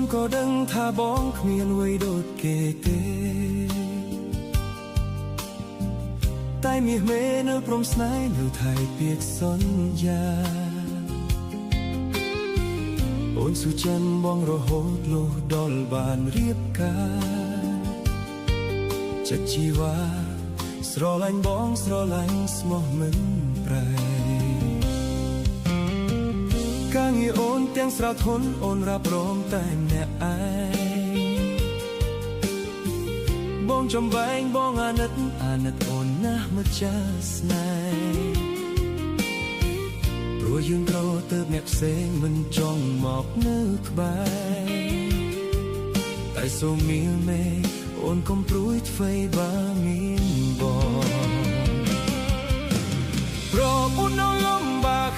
นก็ដឹងថាបងគ្មានអ្វីដូចគេទេតែមាសមេនៅព្រមស្នេហ៍នៅថៃពាក្យសន្យាអូនស៊ូចិនបងរហូតលុះដល់បានរៀបការចិត្តជីវ៉ាស្រឡាញ់បងស្រឡាញ់ស្មោះមិនប្រែការងារអូនទាំងស្រាលធន់អូនរ៉ាប់រងតែម្នាក់ឯងបងចំបែងបងអាណិតអូនណាស់ម្ចាស់ស្នេហ៍ព្រោះយើងត្រូវទៅអ្នកផ្សេងមិនចង់មកនៅក្បែរតែសូមមីលមេអូនកុំព្រួយធ្វេបើមានបងប្រពន្ធនៅលំបាក